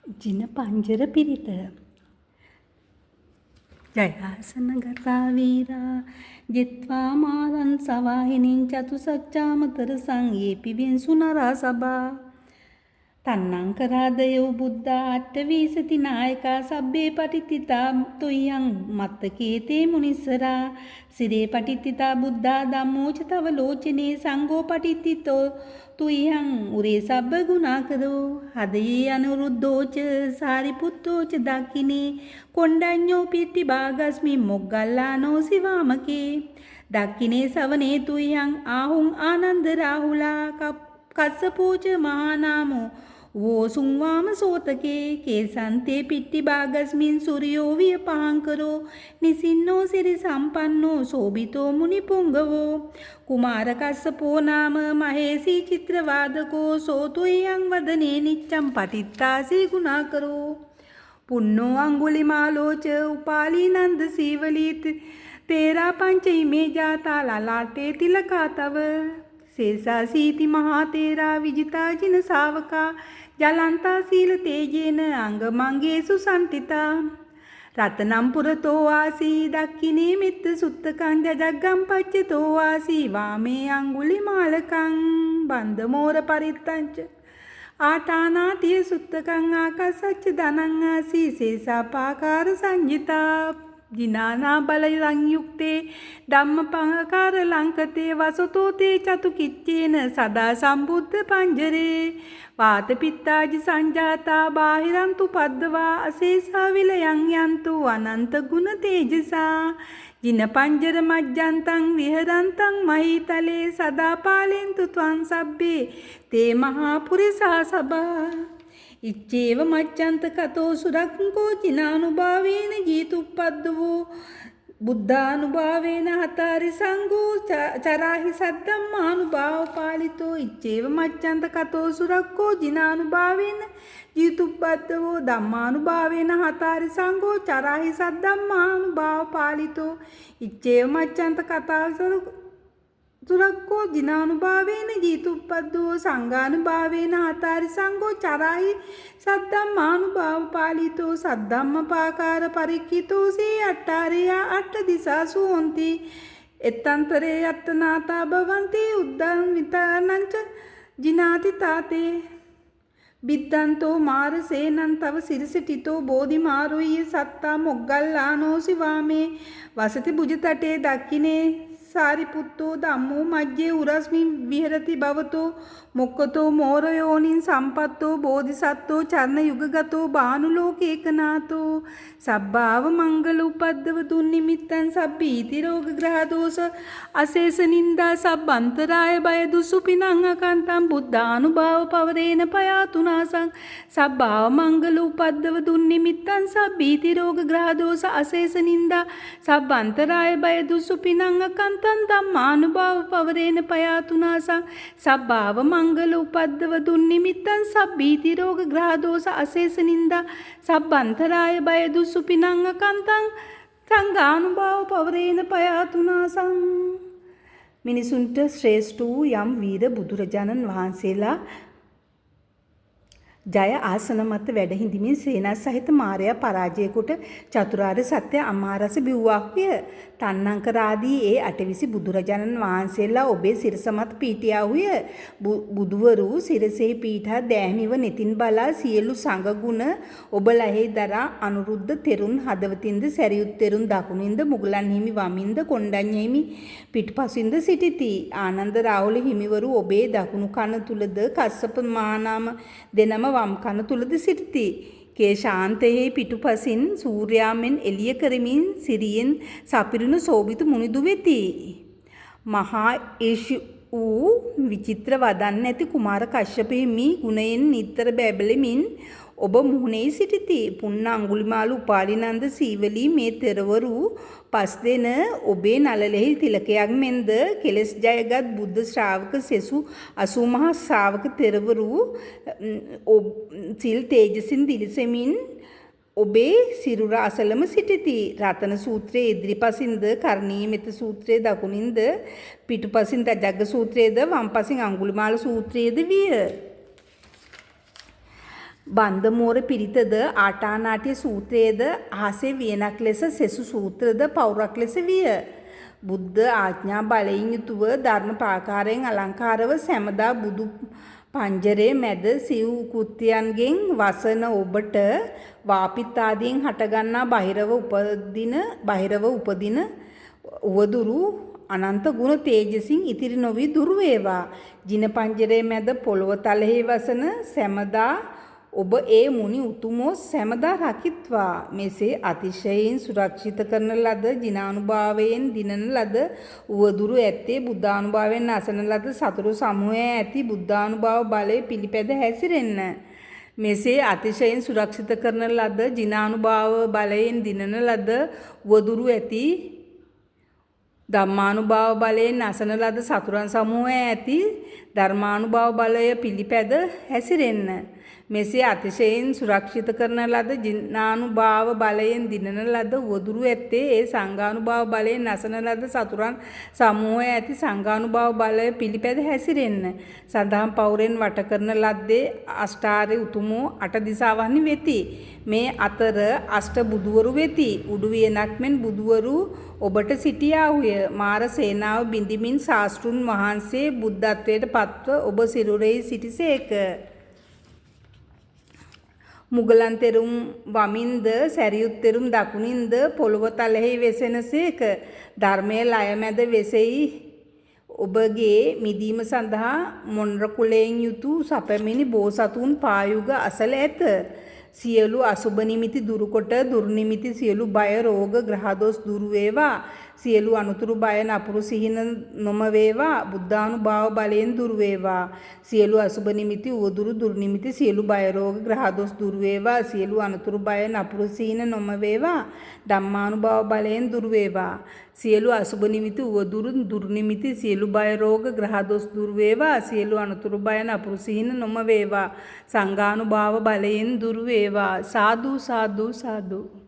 ජින පංජර පිරිත. ජයාසන ගතා වීරා ජිත්වා මාරන් සවාහිනින් චතු සච්චාමතර සංයේ පිවින්සු නරා සභා තන්නංකරාදයෝ බුද්ධා අට්ඨවීසති නායකා සබ්බේ පටිත්තිතා තුයං මත්තකේතේ මුනිස්සරා සිරේ පටිත්තිතා බුද්ධා ධම්මෝ ච තව ලෝචනේ සංඝෝ පටිත්තිතෝ තුයං උරේ සබ්බ ගුණාකරෝ හදයේ අනුරුද්ධෝච සාරිපුත්තෝච දක්ඛිනේ කොණ්ඩඤ්ඤෝ පිට්ටි භාගස්මි මොග්ගල්ලානෝ සිවාමකේ දක්ඛිනේ සවනේ තුයං ආහුං ආනන්ද රාහුලා කස්සපෝච මහානාමෝ වෝ සුංවාම සෝතකේ කේසන්තේ පිට්ටි භාගස්මින් සූර්යෝ විය පහංකරෝ නිසින්නෝ සිරි සම්පන්නෝ සෝබිතෝ මුනි පුංගවෝ කුමාර කස්සපෝ නාම මහේසී චිත්‍රවාදකෝ සෝතුයං වදනේ නිච්ඡම් පටිත්තාසී ගුණාකරෝ පුන්නෝ අඟුලිමාලෝච උපාලී නන්ද සීවලීත් තේරා පංච ඉමේ ජාතා ලලාටේ තිලකා තව සේසාසීති මහතේරා විජිතා ජින ශාවකා ජලන්තා සීල තේජේන අංගමංගේසු සම්තිතා රතනම් පුරතෝ ආසී දක්ඛිනේ මිත්ත සුත්තකං ජජග්ගම් පච්චතෝ ආසී වාමේ අඟුලිමාලකං බන්දමෝර පරිත්තංච ආටානාතිය සුත්තකං ආකසච්ච ධනං ආසී සේසාපාකාර සංජිතා ජිනානා බල සංයුක්තේ ධම්මපංකාර ලංකතේ වසතෝ තේ චතු කිච්චේන සදා සම්බුද්ධ පංජරේ වාත පිත්තාජි සංජාතා බාහිරන්තු පද්දවා අසේසා විලයන් යන්තු අනන්ත ගුණ තේජසා ජින පංජර මජ්ජන්තං විහරන්තං මහීතලේ සදා පාලෙන්තු ත්වං සබ්බේ තේ මහා පුරිසා සබා ඉච්ඡේව මච්ඡන්ත කතෝ සුරක්ඛෝ ජිනානුභාවේන ජීතුප්පද්දවෝ බුද්ධානුභාවේන හතරි සංඝෝ චරාහි සද්දම්මානුභාව පාලිතෝ ඉච්ඡේව මච්ඡන්ත කතෝ සුරක්ඛෝ ජිනානුභාවේන ජීතුප්පද්දවෝ ධම්මානුභාවේන හතරි සංඝෝ චරාහි සද්දම්මානුභාව පාලිතෝ ඉච්ඡේව මච්ඡන්ත කතා සුරක්ඛෝ ජිනානුභාවේන ජීතුප්පද්දෝ සංඝානුභාවේන හතරි සංඝෝ චරාහි සද්දම්මානුභාව පාලිතෝ සද්දම්මපාකාර පරික්ඛිතෝ සී අට්ඨාරයා අට්ඨ දිසාසු හොಂತಿ එත්තන්තරේ යත්තනාතා භවಂತಿ උද්දං විතානංච ජිනාති තාතේ බිද්දන්තෝ මාරසේනං තව සිරිසිටිතෝ බෝධි මාරුయ్య සත්තා මොග්ගල්ලානෝ සිවාමේ වසති බුජතටේ දක්ඛිනේ सारिपुत्तो धम्मो मज्जे उरस्मिन् विहरति भवतो मुक्कतो मोरयोनिं संपत्तो बोधिसत्तो चरणयुगगतो भानुलोकेकनाथो सब्भाव मंगल उपद्रव दुर्निमित्तं सब्बीति रोग ग्रह दोष अशेष निंदा सब्बंतराय भय दुसुपिनं अकांतं बुद्धानुभाव पवरेन पयातुनासं सब्भाव मंगल उपद्रव दुर्निमित्तं सब्बीति रोग ग्रह दोष अशेष निंदा सब्बंतराय भय दुसुपिनं अकांतं ධම්මානුභාව පවරේන පයාතුනාසං සබ්භාව මංගල උපද්දව දුන්නිමිත්තං සබ්බීති රෝග ග්‍රහ දෝෂ අශේෂ නින්දා සබ්බන්තරාය බය දුසුපිනං අකන්තං සංඝානුභාව පවරේන පයාතුනාසං මිනිසුන්ට ශ්‍රේෂ්ඨ වූ යම් වීර බුදුරජාණන් වහන්සේලා ජය ආසන මත වැඩ හිඳිමින් සේනා සහිත මාරයා පරාජය කොට චතුරාර්ය සත්‍ය අමාරස බිව්වාහුය. තන්නංකරාදී ඒ අටවිසි බුදුරජාණන් වහන්සේලා ඔබේ සිරස මත පීටියාහුය. බුදුවරු සිරසෙහි පීඨා දෑමිව netin බලා සියලු සංඝ ගුණ ඔබලෙහි දරා අනුරුද්ධ තෙරුන් හදවතින්ද සැරියුත් තෙරුන් දකුණින්ද මුගලන් හිමි වමින්ද කොණ්ඩඤ්ඤ හිමි පිටුපසින්ද සිටිති. ආනන්ද රාහුල හිමිවරු ඔබේ දකුණු කන තුලද කස්සප මහානාම දෙනම වම් කන තුලද සිටිති. කේශාන්තයේ පිටුපසින් සූර්යාමෙන් එළිය කරමින් සිරියෙන් සපිරුණු සෝබිත මුනිදු වෙති. මහා ඒෂු වූ විචිත්‍ර වදන් නැති කුමාර කශ්‍යප හිමි ගුණයෙන් නිතර බැබලෙමින් ඔබ මුහුණේ සිටිති. පුන්න අඟුලිමාල උපාලිනන්ද සීවලී මේ තෙරවරු පස් දෙන ඔබේ නළලෙහි තිලකයක් මෙන්ද කෙලස් ජයගත් බුද්ධ ශ්‍රාවක සෙසු 80 මහා ශ්‍රාවක තෙරවරු සිල් තේජසින් දිලිසෙමින් ඔබේ සිරුර අසලම සිටිති. රතන සූත්‍රයේ ඉදිරිපසින්ද කරණීයමෙත සූත්‍රයේ දකුණින්ද පිටුපසින් දජග්ග සූත්‍රයේද වම්පසින් අඟුලිමාල සූත්‍රයේද විය. බන්ධමෝර පිරිතද ආටානාටිය සූත්‍රයේද අහසේ වියනක් ලෙස සෙසු සූත්‍රද පෞරක් ලෙස විය. බුද්ධ ආඥා බලයෙන් යුතුව ධර්ම ප්‍රාකාරයෙන් අලංකාරව සැමදා බුදු පංජරයේ මැද සිව් කෘත්‍යයන්ගෙන් වසන ඔබට වාපිත්තාදීන් හටගන්නා බහිරව උපදින උවදුරු අනන්ත ගුණ තේජසින් ඉතිරි නොවී දුරු වේවා. ජින පංජරයේ මැද පොළොව තලෙහි වසන සැමදා ඔබ ඒ මුනි උතුමෝ සැමදා රකිත්වා. මෙසේ අතිශයින් සුරක්ෂිත කරන ලද ජිනානුභාවයෙන් දිනන ලද උවදුරු ඇත්තේ බුද්ධානුභාවයෙන් අසන ලද සතුරු සමූහයේ ඇති බුද්ධානුභාව බලය පිළිපැද හැසිරෙන්න. මෙසේ අතිශයින් සුරක්ෂිත කරන ලද ජිනානුභාව බලයෙන් දිනන ලද උවදුරු ඇති ධම්මානුභාව බලයෙන් අසන ලද සතුරන් සමූහයේ ඇති ධර්මානුභාව බලය පිළිපැද හැසිරෙන්න. මෙසේ අතිශයින් සුරක්ෂිත කරන ලද ජිනානුභාව බලයෙන් දිනන ලද උවදුරු ඇත්තේ ඒ සංඝානුභාව බලයෙන් අසන ලද සතුරන් සමූහයේ ඇති සංඝානුභාව බලය පිළිපැද හැසිරෙන්න. සඳහන් පෞරෙන් වට කරන ලද්දේ අෂ්ටාර්ය උතුමෝ අට දිසාවන්හි වෙති. මේ අතර අෂ්ට බුදුවරු වෙති. උඩු වියනක් මෙන් බුදුවරු ඔබට සිටියාහුය. මාර සේනාව බිඳිමින් ශාස්ත්‍රුන් වහන්සේ බුද්ධත්වයට පත්ව ඔබ සිරුරෙහි සිටිසේක. මුගලන් තෙරුම් වමින්ද සැරියුත් තෙරුම් දකුණින්ද පොළොව තලෙහි වෙසෙනසේක. ධර්මයේ ලය මැද වෙසෙයි ඔබගේ මිදීම සඳහා මොණ්ඩ කුලයෙන් යුතු සපැමිණි බෝසතුන් පායුග අසල ඇත. සියලු අසුබ නිමිති දුරුකොට දුර්නිමිති සියලු බය රෝග ග්‍රහ දොස් දුරු වේවා. සියලු අනුතුරු බය නපුරු සිහින නොම වේවා. බුද්ධානුභාව බලයෙන් දුරු වේවා. සියලු අසුබ නිමිති උවදුරු දුර්නිමිති සියලු බය රෝග ග්‍රහ දොස් දුරු වේවා. සියලු අනුතුරු බය නපුරු සිහින නොම වේවා. ධම්මානුභාව බලයෙන් දුරු වේවා. සියලු අසුබ නිමිති උවදුරු දුර්නිමිති සියලු බය රෝග ග්‍රහ දොස් දුරු වේවා. සියලු අනුතුරු බය නපුරු සිහින නොම වේවා. සංඝානුභාව බලයෙන් දුරු වේවා. සාදු සාදු සාදු.